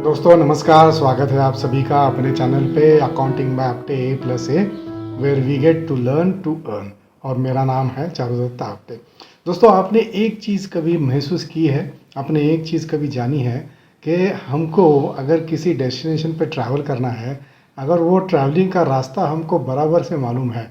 दोस्तों नमस्कार, स्वागत है आप सभी का अपने चैनल पे accounting by Apte A+A where we get to learn to earn. और मेरा नाम है चारुदत्त आपटे। दोस्तों आपने एक चीज़ कभी महसूस की है, आपने एक चीज़ कभी जानी है कि हमको अगर किसी डेस्टिनेशन पे ट्रैवल करना है, अगर वो ट्रैवलिंग का रास्ता हमको बराबर से मालूम है,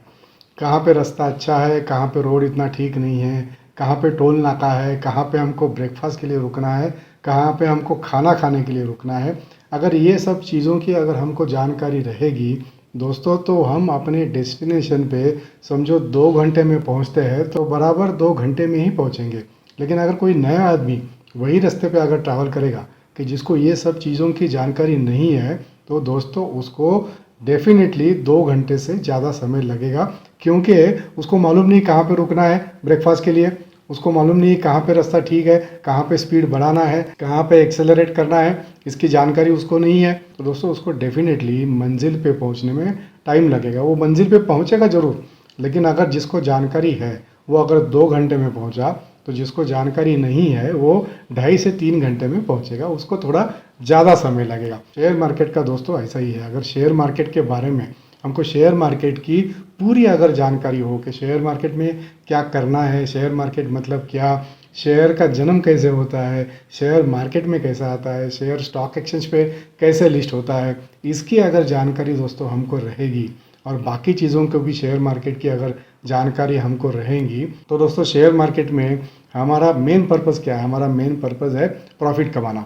कहाँ पे रास्ता अच्छा है, कहाँ पे रोड इतना ठीक नहीं है, कहाँ पे टोल नाका है, कहाँ पे हमको ब्रेकफास्ट के लिए रुकना है, कहाँ पे हमको खाना खाने के लिए रुकना है। अगर ये सब चीज़ों की अगर हमको जानकारी रहेगी दोस्तों, तो हम अपने डेस्टिनेशन पे समझो 2 घंटे में पहुंचते हैं तो बराबर 2 घंटे में ही पहुंचेंगे। लेकिन अगर कोई नया आदमी वही रास्ते पे अगर ट्रैवल करेगा कि जिसको ये सब चीज़ों की जानकारी नहीं है, तो दोस्तों उसको डेफिनेटली 2 घंटे से ज़्यादा समय लगेगा, क्योंकि उसको मालूम नहीं कहाँ पे रुकना है ब्रेकफास्ट के लिए, उसको मालूम नहीं कहाँ पे रास्ता ठीक है, कहाँ पे स्पीड बढ़ाना है, कहाँ पे एक्सेलरेट करना है, इसकी जानकारी उसको नहीं है। तो दोस्तों उसको डेफिनेटली मंजिल पे पहुंचने में टाइम लगेगा। वो मंजिल पे पहुंचेगा ज़रूर, लेकिन अगर जिसको जानकारी है वो अगर 2 घंटे में पहुंचा, तो जिसको जानकारी नहीं है वो 2.5 से 3 घंटे में पहुंचेगा, उसको थोड़ा ज़्यादा समय लगेगा। शेयर मार्केट का दोस्तों ऐसा ही है। अगर शेयर मार्केट के बारे में हमको शेयर मार्केट की पूरी अगर जानकारी हो कि शेयर मार्केट में क्या करना है, शेयर मार्केट मतलब क्या, शेयर का जन्म कैसे होता है, शेयर मार्केट में कैसे आता है, शेयर स्टॉक एक्सचेंज पे कैसे लिस्ट होता है, इसकी अगर जानकारी दोस्तों हमको रहेगी और बाकी चीज़ों को भी शेयर मार्केट की अगर जानकारी हमको रहेगी, तो दोस्तों शेयर मार्केट में हमारा मेन पर्पज़ क्या है? हमारा मेन पर्पज़ है प्रॉफिट कमाना,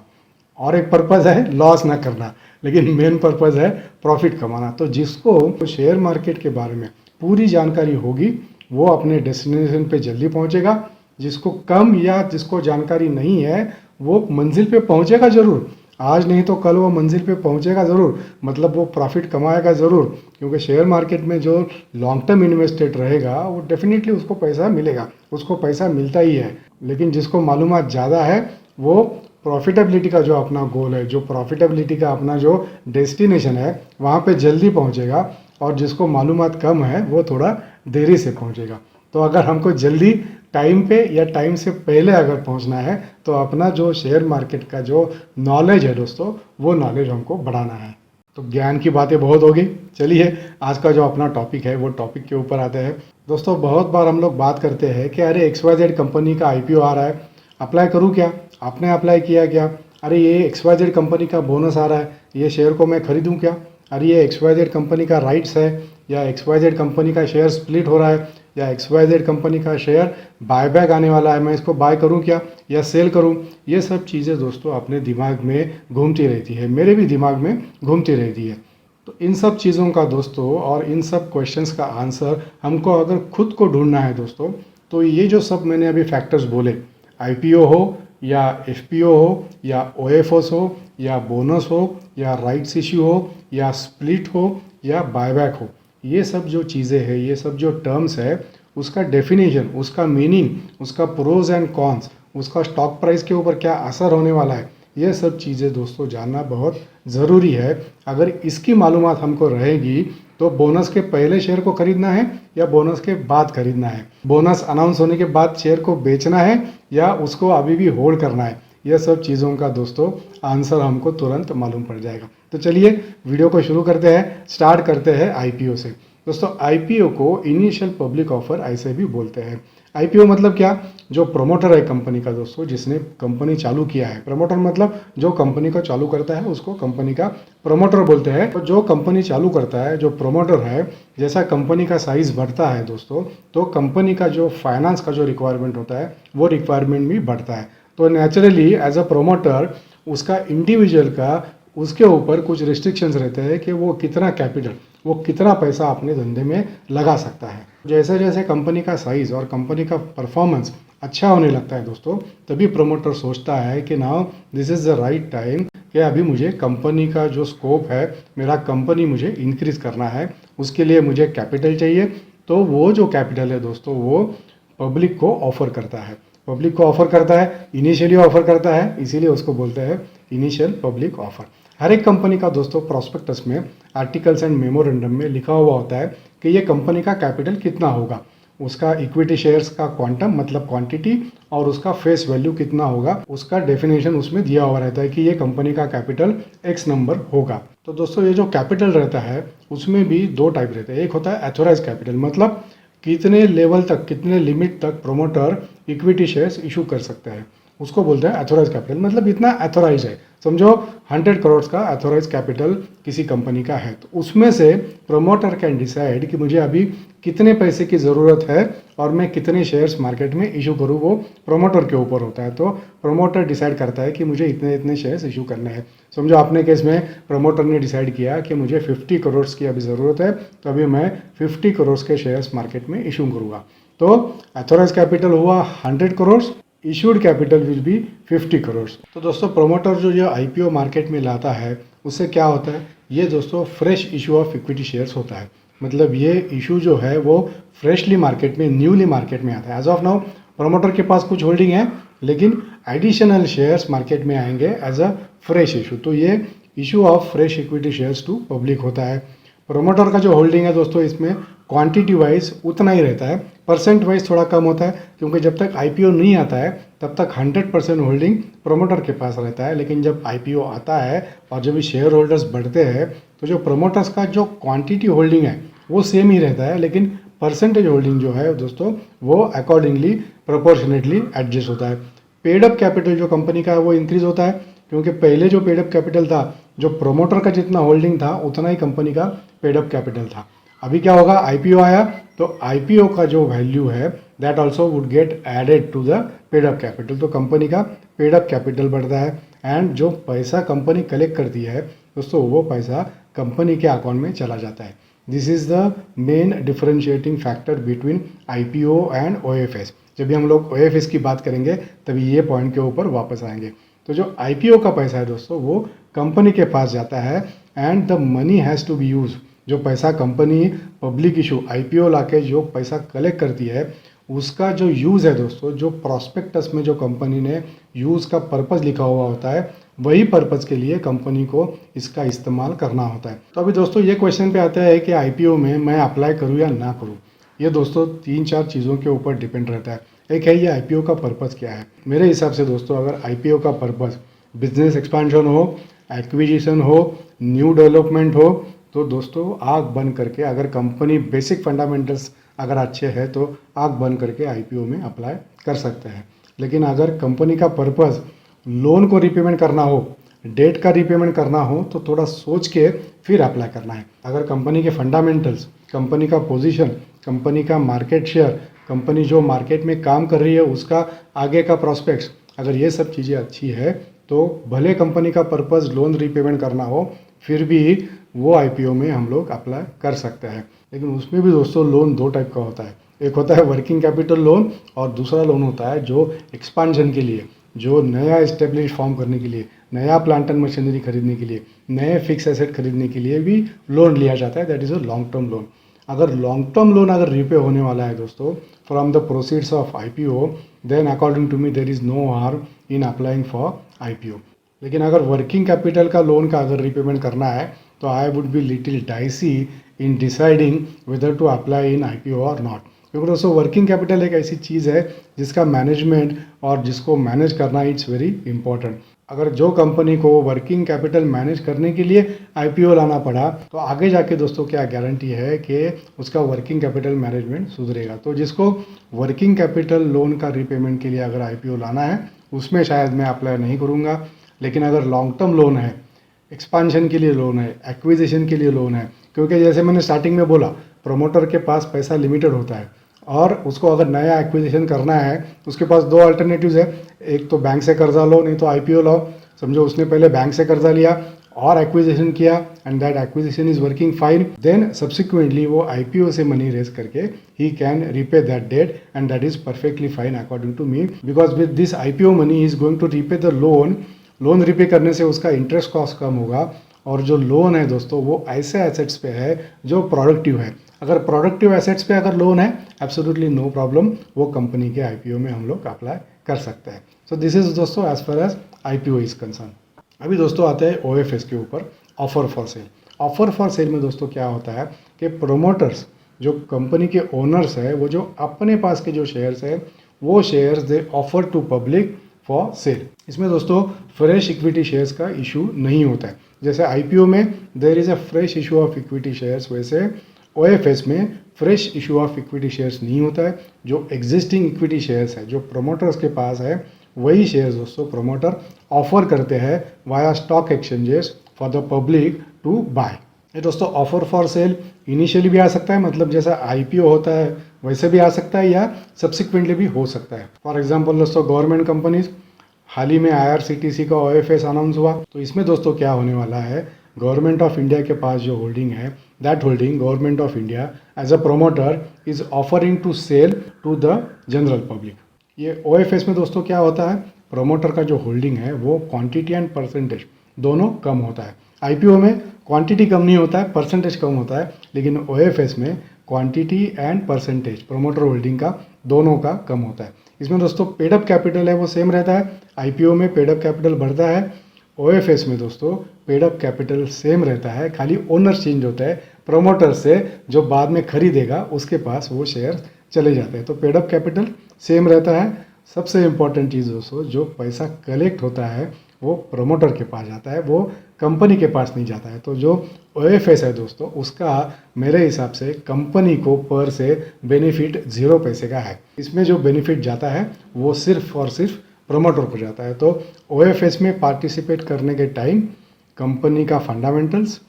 और एक पर्पज़ है लॉस ना करना, लेकिन मेन पर्पज़ है प्रॉफिट कमाना। तो जिसको शेयर मार्केट के बारे में पूरी जानकारी होगी वो अपने डेस्टिनेशन पे जल्दी पहुंचेगा। जिसको कम या जिसको जानकारी नहीं है वो मंजिल पे पहुंचेगा ज़रूर, आज नहीं तो कल वो मंजिल पे पहुंचेगा ज़रूर, मतलब वो प्रॉफिट कमाएगा ज़रूर। क्योंकि शेयर मार्केट में जो लॉन्ग टर्म इन्वेस्टेड रहेगा वो डेफिनेटली उसको पैसा मिलेगा, उसको पैसा मिलता ही है। लेकिन जिसको मालूमात ज़्यादा है वो प्रॉफिटेबिलिटी का जो अपना गोल है, जो प्रॉफिटेबिलिटी का अपना जो डेस्टिनेशन है वहाँ पे जल्दी पहुँचेगा, और जिसको मालूमात कम है वो थोड़ा देरी से पहुँचेगा। तो अगर हमको जल्दी टाइम पे या टाइम से पहले अगर पहुंचना है तो अपना जो शेयर मार्केट का जो नॉलेज है दोस्तों, वो नॉलेज हमको बढ़ाना है। तो ज्ञान की बातें बहुत हो गई, चलिए आज का जो अपना टॉपिक है वो टॉपिक के ऊपर आते हैं। दोस्तों बहुत बार हम लोग बात करते हैं कि अरे XYZ कंपनी का IPO आ रहा है, अप्लाई करूँ क्या? आपने अप्लाई किया क्या? अरे ये XYZ कंपनी का बोनस आ रहा है, ये शेयर को मैं खरीदूँ क्या? अरे ये XYZ कंपनी का राइट्स है, या XYZ कंपनी का शेयर स्प्लिट हो रहा है, या XYZ कंपनी का शेयर बायबैक आने वाला है, मैं इसको बाय करूं क्या या सेल करूं? ये सब चीज़ें दोस्तों अपने दिमाग में घूमती रहती है, मेरे भी दिमाग में घूमती रहती है। तो इन सब चीज़ों का दोस्तों और इन सब क्वेश्चंस का आंसर हमको अगर खुद को ढूंढना है दोस्तों, तो ये जो सब मैंने अभी फैक्टर्स बोले, IPO हो या FPO हो या OFOs हो या बोनस हो या राइट्स इश्यू हो या स्प्लिट हो या बायबैक हो, ये सब जो चीज़ें हैं, ये सब जो टर्म्स है, उसका डेफिनेशन, उसका मीनिंग, उसका प्रोज एंड कॉन्स, उसका स्टॉक प्राइस के ऊपर क्या असर होने वाला है, ये सब चीज़ें दोस्तों जानना बहुत ज़रूरी है। अगर इसकी मालूमात हमको रहेगी तो बोनस के पहले शेयर को खरीदना है या बोनस के बाद खरीदना है, बोनस अनाउंस होने के बाद शेयर को बेचना है या उसको अभी भी होल्ड करना है, यह सब चीज़ों का दोस्तों आंसर हमको तुरंत मालूम पड़ जाएगा। तो चलिए वीडियो को शुरू करते हैं, स्टार्ट करते हैं IPO से। दोस्तों IPO को इनिशियल पब्लिक ऑफर ऐसे भी बोलते हैं। IPO मतलब क्या? जो प्रमोटर है कंपनी का दोस्तों, जिसने कंपनी चालू किया है, प्रमोटर मतलब जो कंपनी को चालू करता है उसको कंपनी का प्रमोटर बोलते हैं। तो जो कंपनी चालू करता है, जो प्रमोटर है, जैसा कंपनी का साइज बढ़ता है दोस्तों, तो कंपनी का जो फाइनेंस का जो रिक्वायरमेंट होता है वो रिक्वायरमेंट भी बढ़ता है। तो नेचुरली एज अ प्रोमोटर उसका इंडिविजुअल का उसके ऊपर कुछ रिस्ट्रिक्शंस रहते हैं कि वो कितना कैपिटल, वो कितना पैसा अपने धंधे में लगा सकता है। जैसे जैसे कंपनी का साइज़ और कंपनी का परफॉर्मेंस अच्छा होने लगता है दोस्तों, तभी प्रमोटर सोचता है कि now this is the right time कि अभी मुझे कंपनी का जो स्कोप है, मेरा कंपनी मुझे इंक्रीज़ करना है, उसके लिए मुझे कैपिटल चाहिए। तो वो जो कैपिटल है दोस्तों वो पब्लिक को ऑफर करता है, पब्लिक को ऑफर करता है, इनिशियली ऑफर करता है, इसीलिए उसको बोलते हैं इनिशियल पब्लिक ऑफर। हर एक कंपनी का दोस्तों प्रॉस्पेक्टस में, आर्टिकल्स एंड मेमोरेंडम में लिखा हुआ होता है कि ये कंपनी का कैपिटल कितना होगा। उसका इक्विटी शेयर्स का क्वांटम मतलब क्वांटिटी और उसका फेस वैल्यू कितना होगा उसका डेफिनेशन उसमें दिया हुआ रहता है कि ये कंपनी का कैपिटल एक्स नंबर होगा। तो दोस्तों ये जो कैपिटल रहता है उसमें भी दो टाइप रहते हैं। एक होता है एथोराइज कैपिटल, मतलब कितने लेवल तक, कितने लिमिट तक प्रोमोटर इक्विटी शेयर्स इशू कर सकते हैं, उसको बोलते हैं एथोराइज कैपिटल। मतलब इतना एथोराइज है, समझो 100 करोड़ का एथोराइज कैपिटल किसी कंपनी का है, तो उसमें से प्रोमोटर कैन डिसाइड कि मुझे अभी कितने पैसे की ज़रूरत है और मैं कितने शेयर्स मार्केट में इशू करूँ, वो प्रोमोटर के ऊपर होता है। तो प्रोमोटर डिसाइड करता है कि मुझे इतने इतने शेयर्स इशू करने हैं। समझो अपने केस में प्रोमोटर ने डिसाइड किया कि मुझे 50 करोड़ की अभी ज़रूरत है, तो अभी मैं 50 करोड़ के शेयर्स मार्केट में इशू करूँगा। तो एथोराइज कैपिटल हुआ 100 crore, issued capital will be 50 crore. तो दोस्तों प्रोमोटर जो आईपीओ मार्केट में लाता है उससे क्या होता है, ये दोस्तों fresh issue of equity shares होता है। मतलब ये इशू जो है वो फ्रेशली मार्केट में, न्यूली मार्केट में आता है। एज ऑफ नाउ प्रोमोटर के पास कुछ होल्डिंग है, लेकिन एडिशनल शेयर्स मार्केट में आएंगे एज अ फ्रेश इशू। तो ये issue of fresh equity shares to public होता है। प्रोमोटर का जो होल्डिंग है दोस्तों इसमें क्वांटिटी वाइज उतना ही रहता है, परसेंट वाइज थोड़ा कम होता है, क्योंकि जब तक आईपीओ नहीं आता है तब तक 100% होल्डिंग प्रोमोटर के पास रहता है। लेकिन जब आईपीओ आता है और जब भी शेयर होल्डर्स बढ़ते हैं तो जो प्रोमोटर्स का जो क्वांटिटी होल्डिंग है वो सेम ही रहता है, लेकिन परसेंटेज होल्डिंग जो है दोस्तों वो अकॉर्डिंगली प्रोपोर्शनेटली एडजस्ट होता है। पेड अप कैपिटल जो कंपनी का है वो इंक्रीज होता है, क्योंकि पहले जो पेड अप कैपिटल था, जो प्रोमोटर का जितना होल्डिंग था उतना ही कंपनी का पेड अप कैपिटल था। अभी क्या होगा, आईपीओ आया तो आईपीओ का जो वैल्यू है that also would get added to the paid up capital. तो कंपनी का पेड अप कैपिटल बढ़ता है एंड जो पैसा कंपनी कलेक्ट करती है दोस्तों वो पैसा कंपनी के अकाउंट में चला जाता है। This is the main differentiating factor between IPO and OFS. जब भी हम लोग ओएफएस की बात करेंगे तभी ये पॉइंट के ऊपर वापस आएंगे। तो जो आईपीओ का पैसा है दोस्तों वो कंपनी के पास जाता है and the money has to be use. जो पैसा कंपनी पब्लिक इशू आईपीओ लाके जो पैसा कलेक्ट करती है उसका जो यूज़ है दोस्तों, जो प्रॉस्पेक्टस में जो कंपनी ने यूज़ का पर्पज़ लिखा हुआ होता है वही पर्पज़ के लिए कंपनी को इसका इस्तेमाल करना होता है। तो अभी दोस्तों ये क्वेश्चन पे आता है कि आईपीओ में मैं अप्लाई करूँ या ना करूँ। ये दोस्तों 3-4 चीज़ों के ऊपर डिपेंड रहता है। एक है ये आईपीओ का पर्पज़ क्या है। मेरे हिसाब से दोस्तों अगर आईपीओ का पर्पज़ बिजनेस एक्सपेंशन हो, एक्विजिशन हो, न्यू डेवलपमेंट हो, तो दोस्तों आग बंद करके, अगर कंपनी बेसिक फंडामेंटल्स अगर अच्छे हैं तो आग बंद करके आईपीओ में अप्लाई कर सकते हैं। लेकिन अगर कंपनी का पर्पज़ लोन को रिपेमेंट करना हो, डेट का रिपेमेंट करना हो तो थोड़ा सोच के फिर अप्लाई करना है। अगर कंपनी के फंडामेंटल्स, कंपनी का पोजीशन, कंपनी का मार्केट शेयर, कंपनी जो मार्केट में काम कर रही है उसका आगे का प्रॉस्पेक्ट्स, अगर ये सब चीज़ें अच्छी है तो भले कंपनी का पर्पज़ लोन रिपेमेंट करना हो फिर भी वो आईपीओ में हम लोग अप्लाई कर सकते हैं। लेकिन उसमें भी दोस्तों लोन दो टाइप का होता है। एक होता है वर्किंग कैपिटल लोन और दूसरा लोन होता है जो एक्सपांशन के लिए, जो नया इस्टेब्लिश फॉर्म करने के लिए, नया प्लांट एंड मशीनरी खरीदने के लिए, नए फिक्स एसेट खरीदने के लिए भी लोन लिया जाता है। That is a long term loan. अगर लॉन्ग टर्म लोन अगर रीपे होने वाला है दोस्तों from the proceeds of IPO, then according to me there is no harm in applying for IPO. लेकिन अगर वर्किंग कैपिटल का लोन का अगर रीपेमेंट करना है तो I would be little dicey in deciding whether to apply in IPO और not. क्योंकि दोस्तों वर्किंग कैपिटल एक ऐसी चीज़ है जिसका मैनेजमेंट और जिसको मैनेज करना इट्स वेरी इंपॉर्टेंट। अगर जो कंपनी को वर्किंग कैपिटल मैनेज करने के लिए आईपीओ लाना पड़ा तो आगे जाके दोस्तों क्या गारंटी है कि उसका वर्किंग कैपिटल मैनेजमेंट सुधरेगा। तो जिसको वर्किंग कैपिटल लोन का रीपेमेंट के लिए अगर आईपीओ लाना है उसमें शायद मैं अप्लाई नहीं करूँगा। लेकिन अगर लॉन्ग टर्म लोन है, एक्सपांशन के लिए लोन है, एक्विजिशन के लिए लोन है, क्योंकि जैसे मैंने स्टार्टिंग में बोला प्रोमोटर के पास पैसा लिमिटेड होता है और उसको अगर नया एक्विजिशन करना है उसके पास दो अल्टरनेटिव्स है। एक तो बैंक से कर्जा लो, नहीं तो आईपीओ लो। समझो उसने पहले बैंक से कर्जा लिया और एक्विजिशन किया and that acquisition is working fine, then subsequently वो आईपीओ से मनी रेज करके ही can repay that debt and that is perfectly fine according to me, because with this IPO money is going to repay the loan. Loan repay करने से उसका interest cost कम होगा और जो लोन है दोस्तों वो ऐसे एसेट्स पे है जो प्रोडक्टिव है। अगर प्रोडक्टिव एसेट्स पे अगर लोन है एब्सोल्युटली नो प्रॉब्लम, वो कंपनी के आईपीओ में हम लोग अप्लाई कर सकते हैं। सो दिस इज दोस्तों as far as IPO is concern. अभी दोस्तों आते हैं ओएफएस के ऊपर, offer for sale. Offer for sale में दोस्तों क्या होता है कि प्रोमोटर्स जो कंपनी के ओनर्स है वो जो अपने पास के जो शेयर्स है वो shares they offer to public for sale. इसमें दोस्तों फ्रेश इक्विटी शेयर्स का इशू नहीं होता है। जैसे आईपीओ में there is a fresh issue of equity shares, वैसे ओएफएस में fresh issue of equity shares नहीं होता है। जो एग्जिस्टिंग इक्विटी शेयर्स है जो प्रोमोटर्स के पास है वही शेयर्स दोस्तों प्रोमोटर ऑफर करते हैं via stock exchanges for the public to buy. ये दोस्तों ऑफर फॉर सेल इनिशियली भी आ सकता है, मतलब जैसा आईपीओ होता है वैसे भी आ सकता है, या सब्सिक्वेंटली भी हो सकता है। फॉर एग्जांपल दोस्तों गवर्नमेंट कंपनीज, हाल ही में आईआरसीटीसी का ओएफएस अनाउंस हुआ, तो इसमें दोस्तों क्या होने वाला है, गवर्नमेंट ऑफ इंडिया के पास जो होल्डिंग है that holding government of India as a promoter is offering to sale to the general public. ये ओएफएस में दोस्तों क्या होता है, प्रोमोटर का जो होल्डिंग है वो क्वांटिटी एंड परसेंटेज दोनों कम होता है। आईपीओ में क्वांटिटी कम नहीं होता है, परसेंटेज कम होता है, लेकिन ओएफएस में quantity and percentage promoter holding का दोनों का कम होता है। इसमें दोस्तों पेडअप कैपिटल है वो सेम रहता है। आईपीओ में पेडअप कैपिटल बढ़ता है, ओएफएस में दोस्तों पेडअप कैपिटल सेम रहता है, खाली ओनर चेंज होता है। प्रोमोटर से जो बाद में खरीदेगा उसके पास वो शेयर चले जाते हैं, तो पेडअप कैपिटल सेम रहता है। सबसे इम्पॉर्टेंट चीज़ दोस्तों, जो पैसा कलेक्ट होता है वो प्रोमोटर के पास जाता है, वो कंपनी के पास नहीं जाता है। तो जो ओएफएस है दोस्तों उसका मेरे हिसाब से कंपनी को पर से बेनिफिट 0 पैसे का है। इसमें जो बेनिफिट जाता है वो सिर्फ और सिर्फ प्रोमोटर को जाता है। तो ओएफएस में पार्टिसिपेट करने के टाइम कंपनी का फंडामेंटल्स,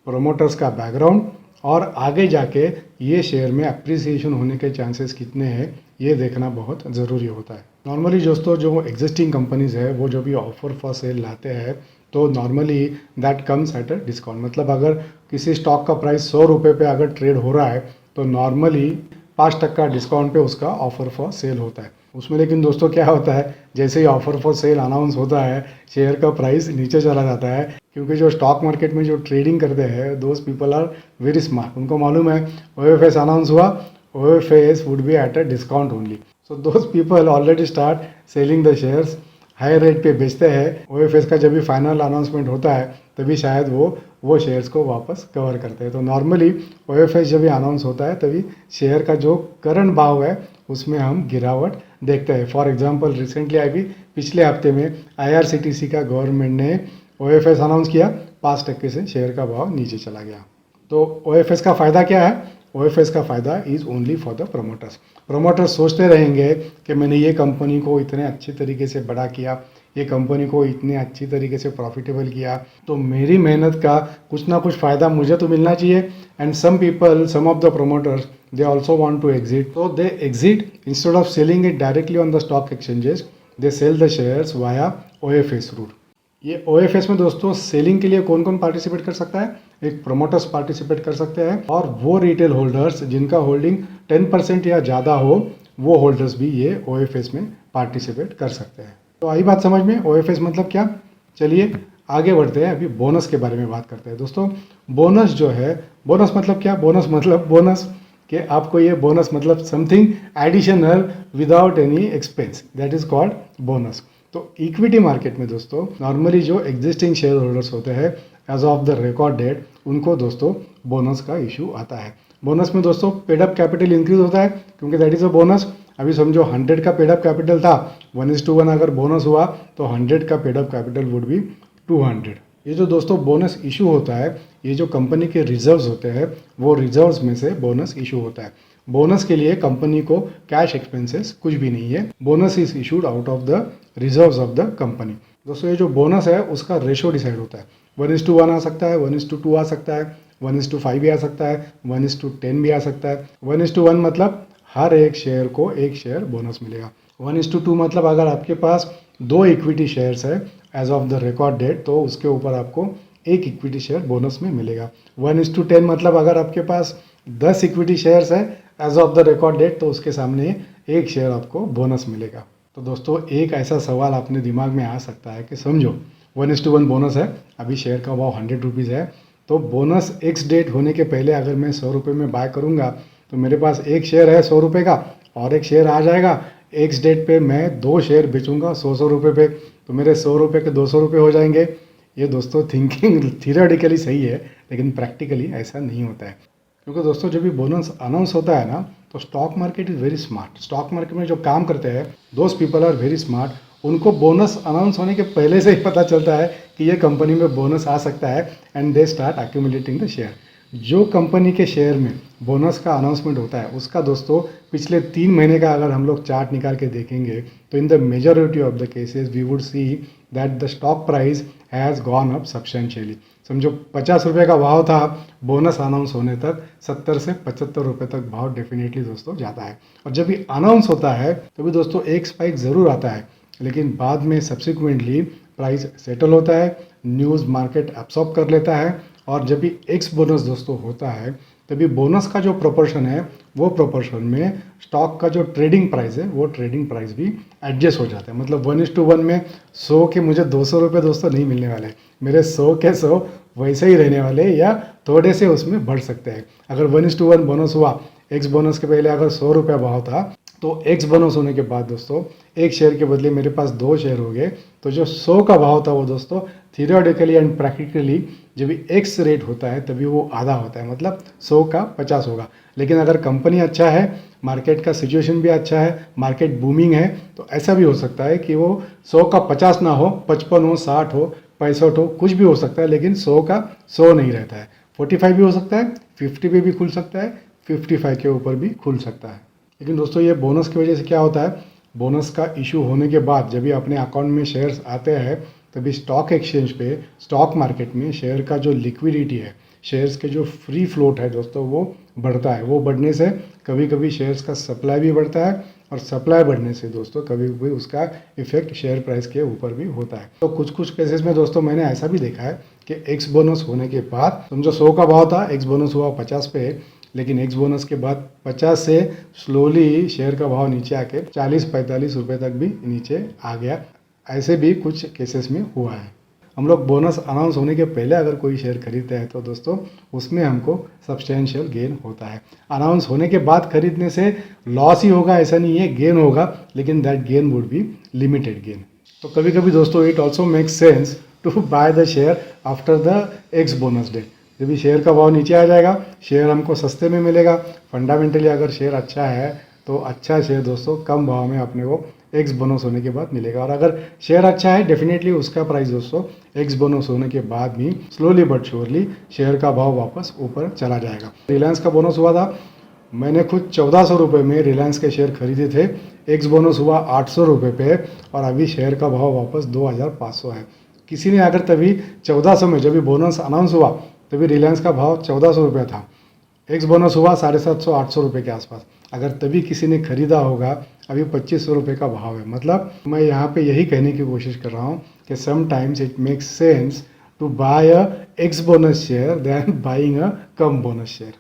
प्रोमोटर्स का बैकग्राउंड और आगे जाके ये शेयर में अप्रिसिएशन होने के चांसेस कितने हैं ये देखना बहुत ज़रूरी होता है। नॉर्मली दोस्तों जो एग्जिस्टिंग कंपनीज है वो जो भी ऑफर फॉर सेल लाते हैं तो normally that comes at a discount, मतलब अगर किसी स्टॉक का प्राइस 100 रुपये पे अगर ट्रेड हो रहा है तो नॉर्मली 5% डिस्काउंट पे उसका ऑफर फॉर सेल होता है उसमें। लेकिन दोस्तों क्या होता है, जैसे ही ऑफर फॉर सेल अनाउंस होता है शेयर का प्राइस नीचे चला जाता है, क्योंकि जो स्टॉक मार्केट में जो ट्रेडिंग करते हैं those people are very smart. उनको मालूम है ओएफएस अनाउंस हुआ, OFS would be at a discount only, so those people already start selling the shares, high rate पे बेचते हैं। ओएफएस का जब भी फाइनल अनाउंसमेंट होता है तभी शायद वो शेयर्स को वापस कवर करते हैं। तो नॉर्मली ओएफएस जब भी अनाउंस होता है तभी शेयर का जो करंट भाव है उसमें हम गिरावट देखते हैं। फॉर एग्जांपल रिसेंटली अभी पिछले हफ्ते में आईआरसीटीसी का गवर्नमेंट ने ओएफएस अनाउंस किया, 5% से शेयर का भाव नीचे चला गया। तो ओएफएस का फ़ायदा क्या है, ओएफएस का फ़ायदा is only for the promoters. Promoters सोचते रहेंगे कि मैंने ये कंपनी को इतने अच्छे तरीके से बड़ा किया, ये कंपनी को इतने अच्छी तरीके से प्रॉफिटेबल किया, तो मेरी मेहनत का कुछ ना कुछ फ़ायदा मुझे तो मिलना चाहिए। And some people, some of the promoters, they also want to exit, तो they exit instead of selling it directly on the stock exchanges, they sell the shares via OFS route. ये ओएफएस में दोस्तों selling के लिए कौन कौन participate कर सकता है, एक प्रोमोटर्स पार्टिसिपेट कर सकते हैं और वो रिटेल होल्डर्स जिनका होल्डिंग 10% या ज़्यादा हो वो होल्डर्स भी ये ओएफएस में पार्टिसिपेट कर सकते हैं। तो आई बात समझ में, ओएफएस मतलब क्या। चलिए आगे बढ़ते हैं, अभी बोनस के बारे में बात करते हैं। दोस्तों बोनस जो है, बोनस मतलब क्या, बोनस मतलब बोनस कि आपको ये बोनस मतलब something additional without any expense, that is called bonus. तो इक्विटी मार्केट में दोस्तों नॉर्मली जो एग्जिस्टिंग शेयर होल्डर्स होते हैं as of the record date उनको दोस्तों बोनस का इशू आता है। बोनस में दोस्तों पेडअप कैपिटल इंक्रीज होता है क्योंकि दैट इज़ अ बोनस। अभी समझो 100 का पेडअप कैपिटल था, 1:1 अगर बोनस हुआ तो 100 का पेडअप कैपिटल वुड बी 200। ये जो दोस्तों बोनस इशू होता है, ये जो कंपनी के रिजर्व्स होते हैं वो रिजर्व्स में से बोनस इशू होता है। बोनस के लिए कंपनी को कैश एक्सपेंसेस कुछ भी नहीं है, bonus is issued out of the reserves of the company. दोस्तों ये जो बोनस है उसका रेशो डिसाइड होता है, 1:1 आ सकता है, 1:2 आ सकता है, 1:5 भी आ सकता है, 1:10 भी आ सकता है। 1:1 मतलब हर एक शेयर को एक शेयर बोनस मिलेगा। 1:2 मतलब अगर आपके पास 2 इक्विटी शेयर्स है as of the record date तो उसके ऊपर आपको 1 इक्विटी शेयर बोनस में मिलेगा। 1:10 मतलब अगर आपके पास 10 इक्विटी शेयर्स है as of the record date तो उसके सामने 1 शेयर आपको बोनस मिलेगा। तो दोस्तों एक ऐसा सवाल अपने दिमाग में आ सकता है कि समझो 1:1 बोनस है, अभी शेयर का भाव 100 रुपीज़ है, तो बोनस एक्स डेट होने के पहले अगर मैं 100 रुपये में बाय करूंगा तो मेरे पास 1 शेयर है 100 रुपये का और 1 शेयर आ जाएगा एक्स डेट पे, मैं 2 शेयर बेचूंगा 100 रुपये पे, तो मेरे 100 रुपये के 200 रुपये हो जाएंगे। ये दोस्तों थिंकिंग थियोरेटिकली सही है लेकिन प्रैक्टिकली ऐसा नहीं होता है। क्योंकि दोस्तों जब भी बोनस अनाउंस होता है ना, तो stock market is very smart. Stock market में जो काम करते हैं those people are very smart. उनको बोनस अनाउंस होने के पहले से ही पता चलता है कि ये कंपनी में बोनस आ सकता है, and they start accumulating the share. जो कंपनी के शेयर में बोनस का अनाउंसमेंट होता है उसका दोस्तों पिछले 3 महीने का अगर हम लोग चार्ट निकाल के देखेंगे, तो in the majority of the cases we would see that the stock price has gone up substantially. समझो 50 रुपये का भाव था बोनस अनाउंस होने तक, 70 से 75 रुपये तक भाव डेफिनेटली दोस्तों जाता है। और जब भी अनाउंस होता है तो भी दोस्तों एक स्पाइक ज़रूर आता है, लेकिन बाद में सब्सिक्वेंटली प्राइस सेटल होता है, न्यूज़ मार्केट एब्सॉर्ब कर लेता है। और जब भी एक्स बोनस दोस्तों होता है तभी बोनस का जो प्रोपोर्शन है वो प्रोपोर्शन में स्टॉक का जो ट्रेडिंग प्राइस है वो ट्रेडिंग प्राइस भी एडजस्ट हो जाता है। मतलब 1:1 में 100 के मुझे 200 रुपये दोस्तों नहीं मिलने वाले, मेरे 100 के 100 वैसे ही रहने वाले या थोड़े से उसमें बढ़ सकते हैं। अगर 1:1 बोनस हुआ, एक्स बोनस के पहले अगर 100 रुपये भाव था, तो एक्स बोनस होने के बाद दोस्तों एक शेयर के बदले मेरे पास 2 शेयर हो गए, तो जो 100 का भाव था वो दोस्तों थियोरेटिकली एंड प्रैक्टिकली जब भी एक्स रेट होता है तभी वो आधा होता है, मतलब 100 का 50 होगा। लेकिन अगर कंपनी अच्छा है, मार्केट का सिचुएशन भी अच्छा है, मार्केट बूमिंग है, तो ऐसा भी हो सकता है कि वो 100 का 50 ना हो, 55 हो, 60 हो, 65 हो, कुछ भी हो सकता है, लेकिन 100 का 100 नहीं रहता है। 45 भी हो सकता है, 50 पे भी खुल सकता है, 55 के ऊपर भी खुल सकता है। लेकिन दोस्तों ये बोनस की वजह से क्या होता है, बोनस का इशू होने के बाद जब भी अपने अकाउंट में शेयर्स आते हैं तभी स्टॉक एक्सचेंज पे, स्टॉक मार्केट में शेयर का जो लिक्विडिटी है, शेयर्स के जो फ्री फ्लोट है दोस्तों वो बढ़ता है। वो बढ़ने से कभी कभी शेयर्स का सप्लाई भी बढ़ता है, और सप्लाई बढ़ने से दोस्तों कभी कभी उसका इफेक्ट शेयर प्राइस के ऊपर भी होता है। तो कुछ कुछ केसेस में दोस्तों मैंने ऐसा भी देखा है कि एक्स बोनस होने के बाद समझो 100 का भाव था, एक्स बोनस हुआ 50 पे, लेकिन एक्स बोनस के बाद 50 से स्लोली शेयर का भाव नीचे आके 40-45 रुपये तक भी नीचे आ गया। ऐसे भी कुछ केसेस में हुआ है। हम लोग बोनस अनाउंस होने के पहले अगर कोई शेयर खरीदते हैं तो दोस्तों उसमें हमको सब्सटेंशियल गेन होता है। अनाउंस होने के बाद खरीदने से लॉस ही होगा ऐसा नहीं है, गेन होगा, लेकिन that gain would be limited gain. तो कभी कभी दोस्तों it also makes sense to buy the share after the ex bonus day. जब भी शेयर का भाव नीचे आ जाएगा, शेयर हमको सस्ते में मिलेगा। फंडामेंटली अगर शेयर अच्छा है तो अच्छा शेयर दोस्तों कम भाव में अपने को एक्स बोनस होने के बाद मिलेगा। और अगर शेयर अच्छा है डेफिनेटली उसका प्राइस दोस्तों एक्स बोनस होने के बाद भी स्लोली बट श्योरली शेयर का भाव वापस ऊपर चला जाएगा। रिलायंस का बोनस हुआ था, मैंने खुद 1400 रुपये में रिलायंस के शेयर खरीदे थे। एक्स बोनस हुआ 800 रुपये पे, और अभी शेयर का भाव वापस 2500 है। किसी ने अगर तभी 1400 में जब भी बोनस अनाउंस हुआ तभी रिलायंस का भाव 1400 रुपये था, एक्स बोनस हुआ 750-800 रुपये के आसपास, अगर तभी किसी ने खरीदा होगा अभी 2500 रुपये का भाव है। मतलब मैं यहाँ पे यही कहने की कोशिश कर रहा हूँ कि sometimes it makes sense to buy a ex bonus share then buying a cum bonus share.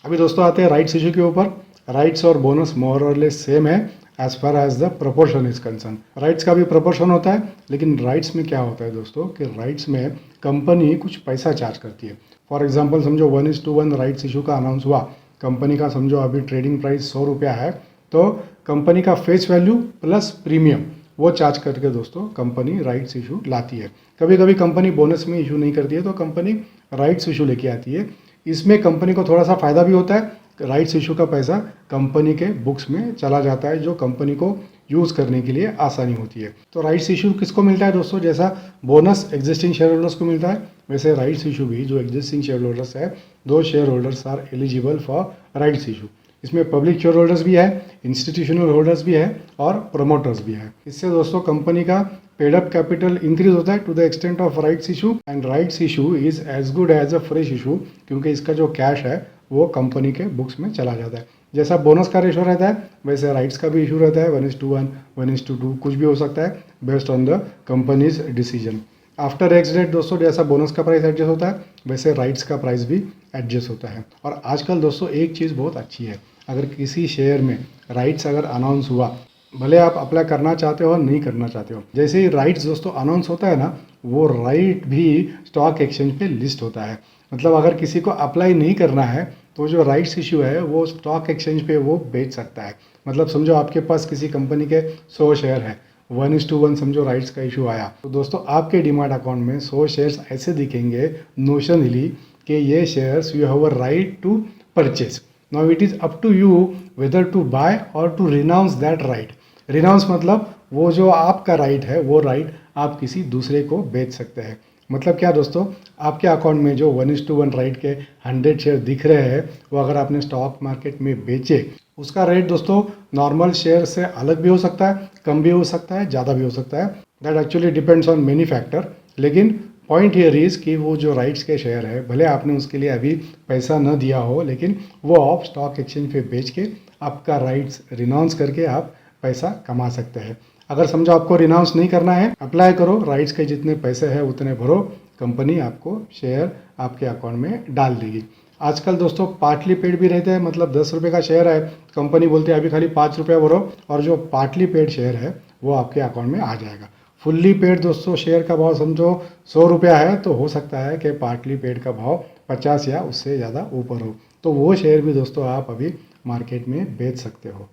अभी दोस्तों आते हैं राइट्स इशू के ऊपर। राइट्स और बोनस मोर और लेस सेम है as far as the proportion is concern. Rights का भी प्रोपोर्शन होता है, लेकिन राइट्स में क्या होता है दोस्तों कि राइट्स में कंपनी कुछ पैसा चार्ज करती है। फॉर एग्जाम्पल समझो 1:1 राइट्स इशू का अनाउंस हुआ, कंपनी का समझो अभी ट्रेडिंग प्राइस 100 रुपया है, तो कंपनी का फेस वैल्यू प्लस प्रीमियम वो चार्ज करके दोस्तों कंपनी राइट्स इशू लाती है। कभी कभी कंपनी बोनस में इशू नहीं करती है तो कंपनी राइट्स इशू लेके आती है। इसमें कंपनी को थोड़ा सा फ़ायदा भी होता है, राइट्स इशू का पैसा कंपनी के बुक्स में चला जाता है जो कंपनी को यूज़ करने के लिए आसानी होती है। तो राइट्स इशू किसको मिलता है दोस्तों, जैसा बोनस एग्जिस्टिंग शेयर होल्डर्स को मिलता है वैसे राइट्स इशू भी जो एग्जिस्टिंग शेयर होल्डर्स है, दो share holders are eligible for rights issue. इसमें पब्लिक शेयर होल्डर्स भी है, इंस्टीट्यूशनल होल्डर्स भी है और प्रमोटर्स भी है। इससे दोस्तों कंपनी का पेड अप कैपिटल इंक्रीज होता है to the extent of rights issue, and rights issue is as good as a fresh issue, क्योंकि इसका जो कैश है वो कंपनी के बुक्स में चला जाता है। जैसा बोनस का रेशो रहता है वैसे राइट्स का भी इशू रहता है, 1:1, 1:2, कुछ भी हो सकता है based on the company's decision. After ex date दोस्तों जैसा बोनस का प्राइस एडजस्ट होता है वैसे राइट्स का प्राइस भी एडजस्ट होता है। और आजकल दोस्तों एक चीज़ बहुत अच्छी है, अगर किसी शेयर में राइट्स अगर अनाउंस हुआ, भले आप अप्लाई करना चाहते हो और नहीं करना चाहते हो, जैसे ही राइट्स दोस्तों अनाउंस होता है ना, वो राइट भी स्टॉक एक्सचेंज पे लिस्ट होता है। मतलब अगर किसी को अप्लाई नहीं करना है तो जो राइट्स इशू है वो स्टॉक एक्सचेंज पे वो बेच सकता है। मतलब समझो आपके पास किसी कंपनी के 100 शेयर है, 1:1 समझो राइट्स का इशू आया, तो दोस्तों आपके डीमैट अकाउंट में 100 शेयर्स ऐसे दिखेंगे नोशनली कि ये shares you have a right to purchase. Now it is up to you whether to buy or to renounce that right. Renounce मतलब वो जो आपका राइट है वो राइट आप किसी दूसरे को बेच सकते हैं. मतलब क्या दोस्तों, आपके अकाउंट में जो 1:1 राइट के 100 शेयर दिख रहे हैं वो अगर आपने स्टॉक मार्केट में बेचे, उसका रेट दोस्तों नॉर्मल शेयर से अलग भी हो सकता है, कम भी हो सकता है, ज़्यादा भी हो सकता है. That actually depends on many factor. लेकिन पॉइंट हियर इज़ कि वो जो राइट्स के शेयर है, भले आपने उसके लिए अभी पैसा न दिया हो, लेकिन वो आप स्टॉक एक्सचेंज पे बेच के आपका राइट्स रिनाउंस करके आप पैसा कमा सकते हैं. अगर समझो आपको रिनाउंस नहीं करना है, अप्लाई करो, राइट्स के जितने पैसे हैं उतने भरो, कंपनी आपको शेयर आपके अकाउंट में डाल देगी. आजकल दोस्तों पार्टली पेड भी रहते हैं, मतलब 10 रुपये का शेयर है, कंपनी बोलती है अभी खाली 5 रुपया भरो और जो पार्टली पेड शेयर है वो आपके अकाउंट में आ जाएगा. फुल्ली पेड दोस्तों शेयर का भाव समझो 100 रुपया है, तो हो सकता है कि पार्टली पेड का भाव 50 या उससे ज़्यादा ऊपर हो, तो वो शेयर भी दोस्तों आप अभी मार्केट में बेच सकते हो.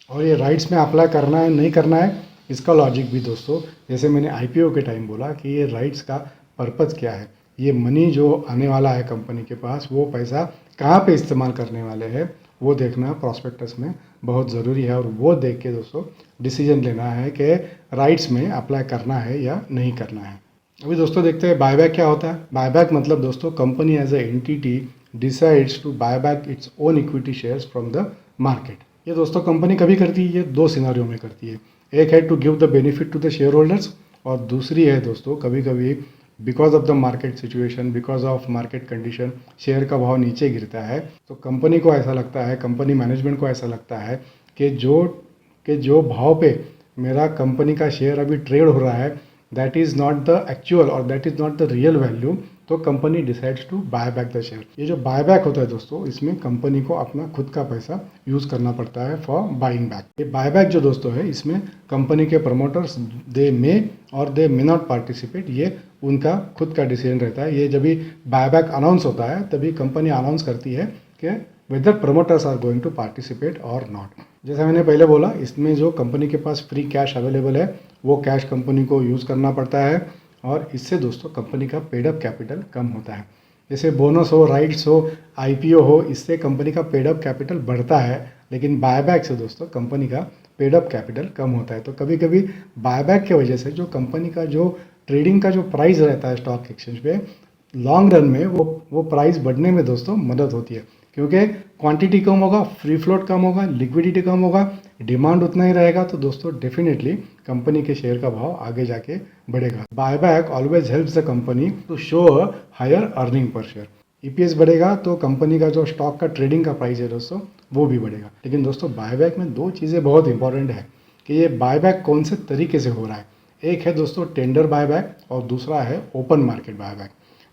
और ये राइट्स में अप्लाई करना है नहीं करना है, इसका लॉजिक भी दोस्तों, जैसे मैंने IPO के टाइम बोला कि ये राइट्स का पर्पज़ क्या है, ये मनी जो आने वाला है कंपनी के पास, वो पैसा कहाँ पे इस्तेमाल करने वाले हैं, वो देखना प्रॉस्पेक्टस में बहुत ज़रूरी है. और वो देख के दोस्तों डिसीजन लेना है कि राइट्स में अप्लाई करना है या नहीं करना है. अभी दोस्तों देखते हैं बायबैक क्या होता है. बायबैक मतलब दोस्तों company as a entity decides to buy back its own equity shares from the market. ये दोस्तों कंपनी कभी करती है, ये 2 सिनारियो में करती है. एक है to give the benefit to the share holders, और दूसरी है दोस्तों कभी कभी because of the market situation, because of market condition share का भाव नीचे गिरता है, तो कंपनी को ऐसा लगता है, कंपनी मैनेजमेंट को ऐसा लगता है कि जो भाव पे मेरा कंपनी का शेयर अभी ट्रेड हो रहा है that is not the actual और that is not the real value, तो company decides to buy back the share. ये जो बाय बैक होता है दोस्तों, इसमें कंपनी को अपना खुद का पैसा यूज़ करना पड़ता है फॉर बाइंग बैक. ये बाय बैक जो दोस्तों है, इसमें कंपनी के प्रमोटर्स दे मे और दे मे नॉट पार्टिसिपेट, ये उनका खुद का डिसीजन रहता है. ये जब भी बाय बैक अनाउंस होता है तभी कंपनी अनाउंस करती है कि whether promoters are going to participate और नॉट. जैसा मैंने पहले बोला, इसमें जो कंपनी के पास फ्री कैश अवेलेबल है वो कैश कंपनी को यूज़ करना पड़ता है, और इससे दोस्तों कंपनी का पेड अप कैपिटल कम होता है. जैसे बोनस हो, राइट्स हो, IPO हो, इससे कंपनी का पेड अप कैपिटल बढ़ता है, लेकिन बायबैक से दोस्तों कंपनी का पेड अप कैपिटल कम होता है. तो कभी कभी बायबैक की वजह से जो कंपनी का जो ट्रेडिंग का जो प्राइस रहता है स्टॉक एक्सचेंज पे, लॉन्ग रन में वो प्राइस बढ़ने में दोस्तों मदद होती है, क्योंकि क्वांटिटी कम होगा, फ्री फ्लोट कम होगा, लिक्विडिटी कम होगा, डिमांड उतना ही रहेगा, तो दोस्तों डेफिनेटली कंपनी के शेयर का भाव आगे जाके बढ़ेगा. Buyback always helps the company to show a higher earning per share. EPS बढ़ेगा तो कंपनी का जो स्टॉक का ट्रेडिंग का प्राइस है दोस्तों वो भी बढ़ेगा. लेकिन दोस्तों बायबैक में 2 चीज़ें बहुत इंपॉर्टेंट है कि ये बायबैक कौन से तरीके से हो रहा है. एक है दोस्तों टेंडर बायबैक और दूसरा है open market buyback.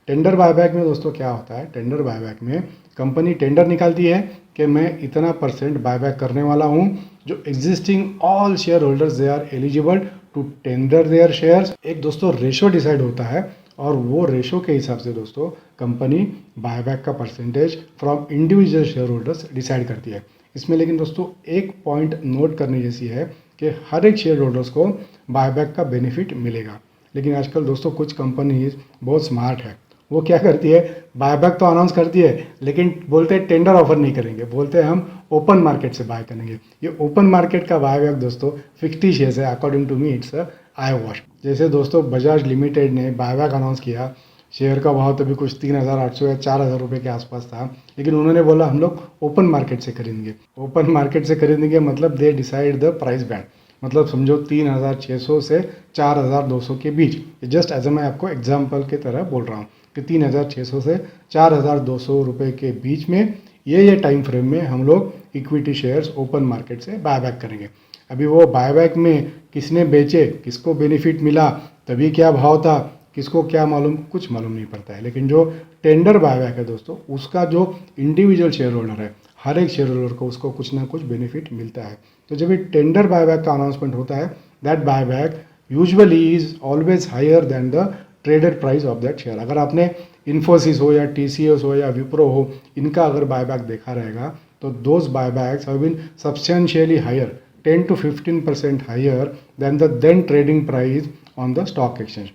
Tender buyback में दोस्तों क्या होता है, टेंडर बायबैक में कंपनी टेंडर निकालती है कि मैं इतना % बायबैक करने वाला हूँ. जो existing all share holders they are eligible to tender their shares. एक दोस्तों रेशो डिसाइड होता है, और वो रेशो के हिसाब से दोस्तों कंपनी बायबैक का % from individual share holders decide करती है. इसमें लेकिन दोस्तों एक पॉइंट नोट करने जैसी है कि हर एक शेयर होल्डर्स को बायबैक का बेनिफिट मिलेगा. लेकिन आजकल दोस्तों कुछ कंपनीज बहुत स्मार्ट है, वो क्या करती है, बायबैक तो अनाउंस करती है लेकिन बोलते हैं टेंडर ऑफर नहीं करेंगे, बोलते हैं हम ओपन मार्केट से बाय करेंगे. ये ओपन मार्केट का बायबैक दोस्तों फिक्टिशियस है. According to me it's eyewash. जैसे दोस्तों बजाज लिमिटेड ने बायबैक अनाउंस किया, शेयर का भाव तभी कुछ 3,800 या 4,000 रुपये के आसपास था, लेकिन उन्होंने बोला हम लोग ओपन मार्केट से खरीदेंगे. ओपन मार्केट से खरीदेंगे मतलब they decide the price band, मतलब समझो 3,600 से 4,200 के बीच. जस्ट एज मैं आपको एग्जाम्पल की तरह बोल रहा हूँ कि 3,600 से 4,200 रुपये के बीच में ये टाइम फ्रेम में हम लोग इक्विटी शेयर्स ओपन मार्केट से बायबैक करेंगे. अभी वो बायबैक में किसने बेचे, किसको बेनिफिट मिला, तभी क्या भाव था, किसको क्या मालूम, कुछ मालूम नहीं पड़ता है. लेकिन जो टेंडर बायबैक है दोस्तों, उसका जो इंडिविजुअल शेयर होल्डर है, हर एक शेयर होल्डर को उसको कुछ ना कुछ बेनिफिट मिलता है. तो जब ये टेंडर बायबैक का अनाउंसमेंट होता है, that buyback usually is always higher than the traded price of that share. अगर आपने इन्फोसिस हो या TCS हो या विप्रो हो, इनका अगर बायबैक देखा रहेगा तो those buybacks have been substantially higher, 10 to 15% higher than the then trading price on the stock exchange.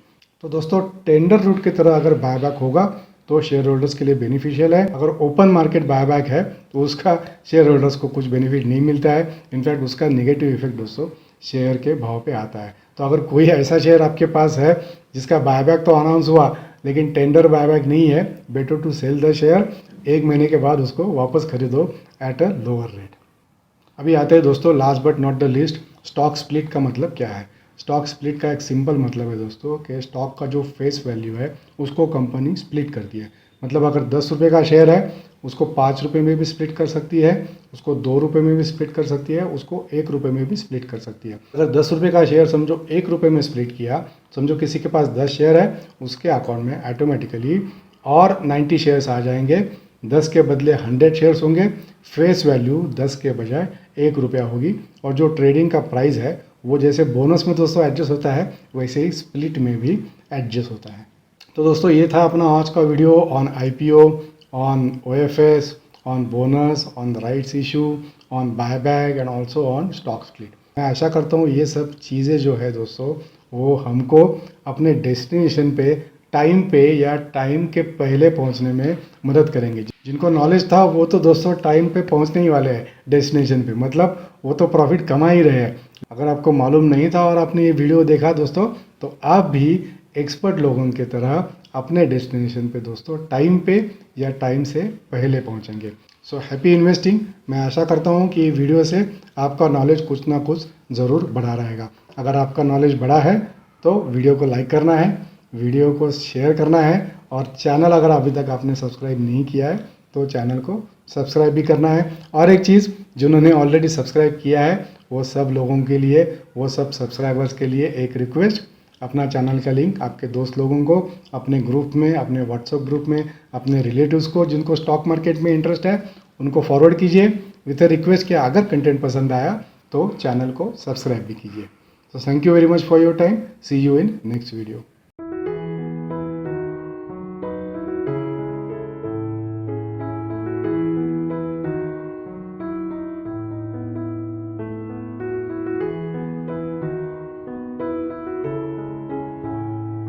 तो दोस्तों टेंडर रूट की तरह अगर बायबैक होगा तो शेयर होल्डर्स के लिए बेनिफिशियल है। अगर ओपन मार्केट बायबैक है तो उसका शेयर होल्डर्स को कुछ बेनिफिट नहीं मिलता है, इनफैक्ट उसका नेगेटिव इफेक्ट दोस्तों शेयर के भाव पे आता है। तो अगर कोई ऐसा शेयर आपके पास है जिसका बायबैक तो अनाउंस हुआ लेकिन टेंडर बायबैक नहीं है, better to sell the share, 1 महीने के बाद उसको वापस खरीदो एट अ लोअर रेट। अभी आते हैं दोस्तों last but not the least, stock split का मतलब क्या है। स्टॉक स्प्लिट का एक सिंपल मतलब है दोस्तों कि स्टॉक का जो फेस वैल्यू है उसको कंपनी स्प्लिट करती है। मतलब अगर 10 रुपये का शेयर है उसको 5 रुपये में भी स्प्लिट कर सकती है, उसको 2 रुपये में भी स्प्लिट कर सकती है, उसको 1 रुपये में भी स्प्लिट कर सकती है। अगर 10 रुपये का शेयर समझो 1 रुपये में स्प्लिट किया, समझो किसी के पास 10 शेयर है, उसके अकाउंट में ऑटोमेटिकली और 90 शेयर्स आ जाएंगे, 10 के बदले 100 शेयर्स होंगे, फेस वैल्यू 10 के बजाय 1 रुपया होगी, और जो ट्रेडिंग का प्राइस है वो जैसे बोनस में दोस्तों एडजस्ट होता है वैसे ही स्प्लिट में भी एडजस्ट होता है। तो दोस्तों ये था अपना आज का video on IPO, on OFS, on bonus, on the rights issue, on buyback and also on stock split. मैं आशा करता हूँ ये सब चीज़ें जो है दोस्तों वो हमको अपने डेस्टिनेशन पे टाइम पे या टाइम के पहले पहुंचने में मदद करेंगे। जिनको नॉलेज था वो तो दोस्तों टाइम पे पहुंचने ही वाले हैं डेस्टिनेशन पे, मतलब वो तो प्रॉफिट कमा ही रहे हैं। अगर आपको मालूम नहीं था और आपने ये वीडियो देखा दोस्तों तो आप भी एक्सपर्ट लोगों की तरह अपने डेस्टिनेशन पे दोस्तों टाइम पे या टाइम से पहले पहुंचेंगे। So happy investing. मैं आशा करता हूँ कि वीडियो से आपका नॉलेज कुछ ना कुछ ज़रूर बढ़ा रहेगा। अगर आपका नॉलेज बढ़ा है तो वीडियो को लाइक करना है, वीडियो को शेयर करना है, और चैनल अगर अभी तक आपने सब्सक्राइब नहीं किया है तो चैनल को सब्सक्राइब भी करना है। और एक चीज़, जिन्होंने ऑलरेडी सब्सक्राइब किया है वो सब लोगों के लिए, वो सब सब्सक्राइबर्स के लिए एक रिक्वेस्ट, अपना चैनल का लिंक आपके दोस्त लोगों को, अपने ग्रुप में, अपने व्हाट्सएप ग्रुप में, अपने रिलेटिव्स को जिनको स्टॉक मार्केट में इंटरेस्ट है उनको फॉरवर्ड कीजिए विथ अ रिक्वेस्ट कि अगर कंटेंट पसंद आया तो चैनल को सब्सक्राइब भी कीजिए। So thank you very much for your time. See you in next video.